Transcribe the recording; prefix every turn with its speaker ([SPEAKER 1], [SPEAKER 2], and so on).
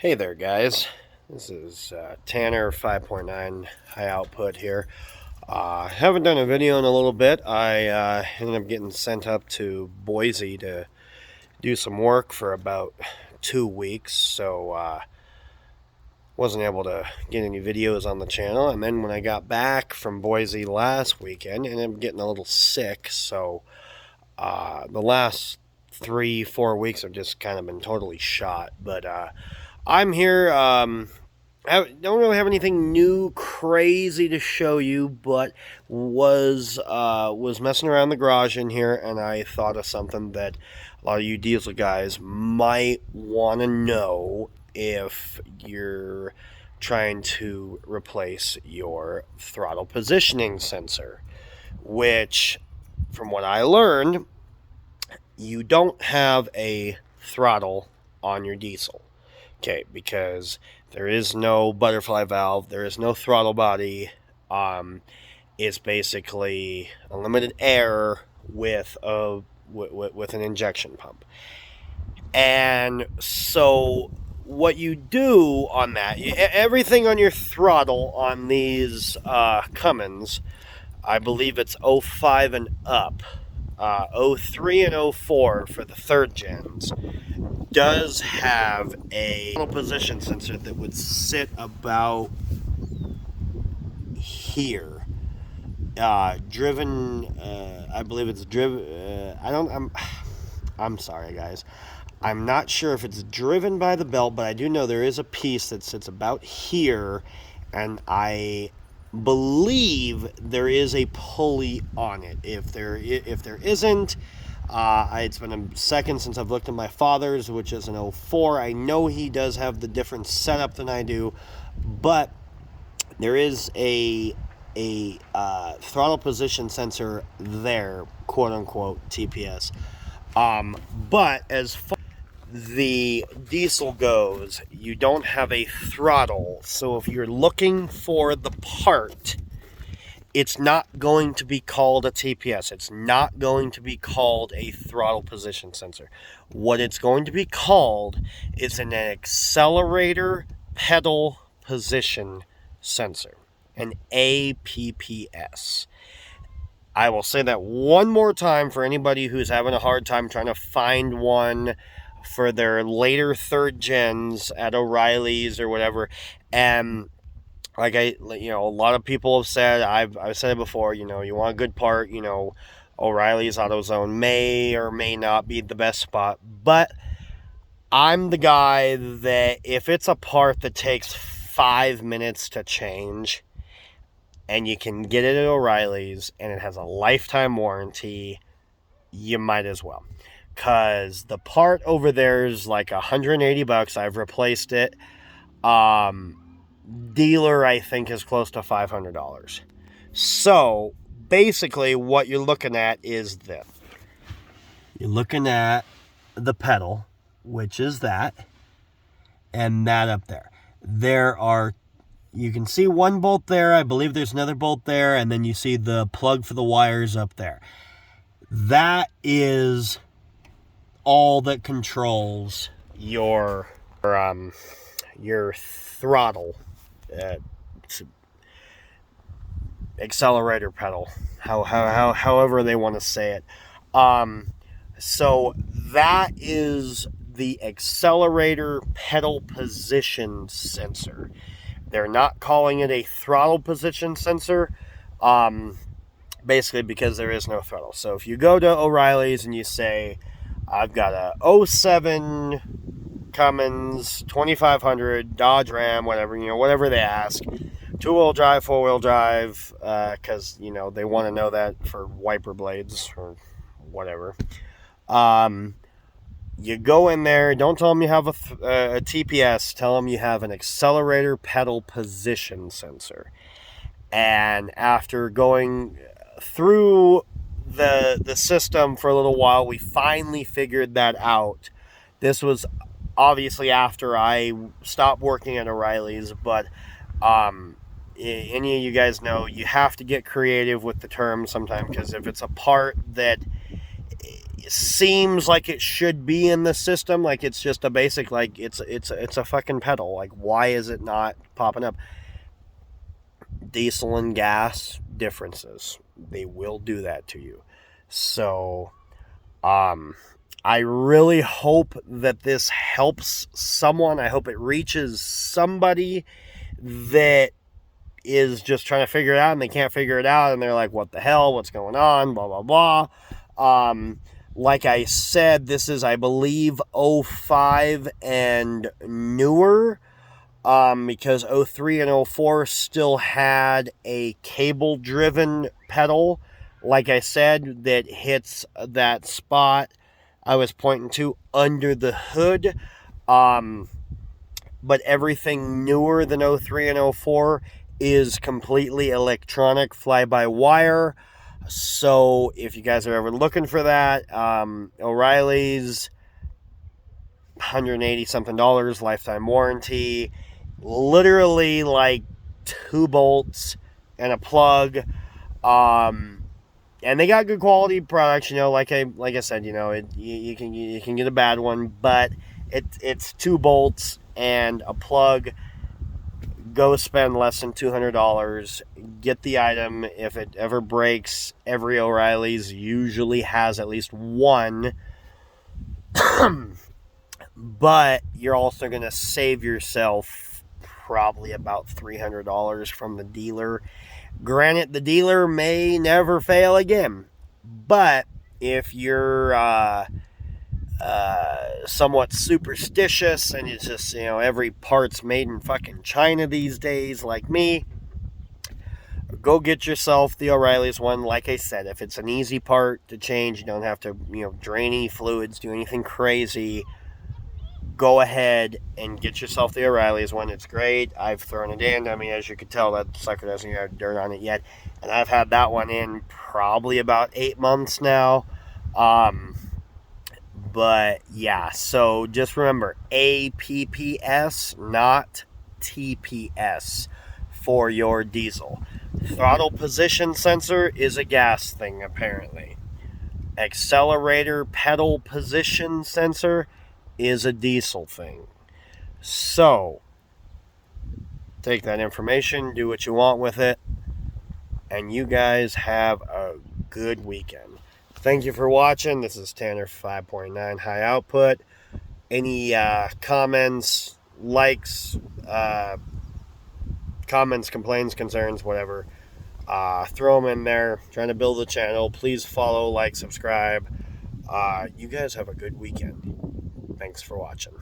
[SPEAKER 1] Hey there, guys. This is Tanner 5.9 high output here. Haven't done a video in a little bit. I ended up getting sent up to Boise to do some work for about 2 weeks, so wasn't able to get any videos on the channel. And then when I got back from Boise last weekend, ended up getting a little sick, so the last 3-4 weeks have just kind of been totally shot. But I'm here. I don't really have anything new, crazy to show you, but was messing around the garage in here, and I thought of something that a lot of you diesel guys might want to know if you're trying to replace your throttle positioning sensor, which, from what I learned, you don't have a throttle on your diesel. Okay, because there is no butterfly valve, there is no throttle body. It's basically unlimited air with an injection pump. And so what you do on that, everything on your throttle on these Cummins, I believe it's 05 and up, 03 and 04 for the third gens, does have a position sensor that would sit about here. Driven, I believe it's driven. I'm sorry, guys. I'm not sure if it's driven by the belt, but I do know there is a piece that sits about here, and I believe there is a pulley on it. If there isn't, it's been a second since I've looked at my father's, which is an 04. I know he does have the different setup than I do, but there is a throttle position sensor there, quote unquote TPS. But as far as the diesel goes, you don't have a throttle. So if you're looking for the part, it's not going to be called a TPS. It's not going to be called a throttle position sensor. What it's going to be called is an accelerator pedal position sensor, an APPS. I will say that one more time for anybody who's having a hard time trying to find one for their later third gens at O'Reilly's or whatever. And like a lot of people have said, I've said it before, you want a good part, O'Reilly's AutoZone may or may not be the best spot, but I'm the guy that if it's a part that takes 5 minutes to change and you can get it at O'Reilly's and it has a lifetime warranty, you might as well. Because the part over there is like $180. I've replaced it. Dealer, I think, is close to $500. So basically what you're looking at is this. You're looking at the pedal, which is that, and that up there. You can see one bolt there. I believe there's another bolt there, and then you see the plug for the wires up there. That is all that controls your throttle, accelerator pedal, however they want to say it. So that is the accelerator pedal position sensor. They're not calling it a throttle position sensor, basically because there is no throttle. So if you go to O'Reilly's and you say, I've got a 07 Cummins 2500 Dodge Ram, whatever they ask, 2-wheel drive, 4-wheel drive, because they want to know that for wiper blades or whatever. You go in there, don't tell them you have a TPS, tell them you have an accelerator pedal position sensor. And after going through the system for a little while, we finally figured that out. This was obviously after I stopped working at O'Reilly's, but any of you guys know you have to get creative with the terms sometimes, because if it's a part that seems like it should be in the system. Like it's just a basic, like it's a fucking pedal. Like why is it not popping up? Diesel and gas differences. They will do that to you. So, I really hope that this helps someone. I hope it reaches somebody that is just trying to figure it out and they can't figure it out and they're like, what the hell? What's going on? Blah, blah, blah. Like I said, this is, I believe, 05 and newer. Because 03 and 04 still had a cable-driven pedal, like I said, that hits that spot I was pointing to under the hood. But everything newer than 03 and 04 is completely electronic, fly-by-wire. So if you guys are ever looking for that, O'Reilly's, $180 something, lifetime warranty, literally like 2 bolts and a plug. And they got good quality products, like I said, you can get a bad one, but it's 2 bolts and a plug. Go spend less than $200. Get the item. If it ever breaks, every O'Reilly's usually has at least one. But you're also going to save yourself probably about $300 from the dealer. Granted, the dealer may never fail again. But if you're somewhat superstitious and it's just, every part's made in fucking China these days, like me, go get yourself the O'Reilly's one. Like I said, if it's an easy part to change, you don't have to, drain any fluids, do anything crazy. Go ahead and get yourself the O'Reilly's one. It's great. I've thrown it in. I mean, as you can tell, that sucker doesn't have dirt on it yet. And I've had that one in probably about 8 months now. But yeah, so just remember, APPS, not TPS for your diesel. Throttle position sensor is a gas thing, apparently. Accelerator pedal position sensor is a diesel thing. So, take that information, do what you want with it, and you guys have a good weekend. Thank you for watching. This is Tanner 5.9 High Output. Any comments, likes, comments, complaints, concerns, whatever, throw them in there. Trying to build a channel. Please follow, like, subscribe. You guys have a good weekend. Thanks for watching.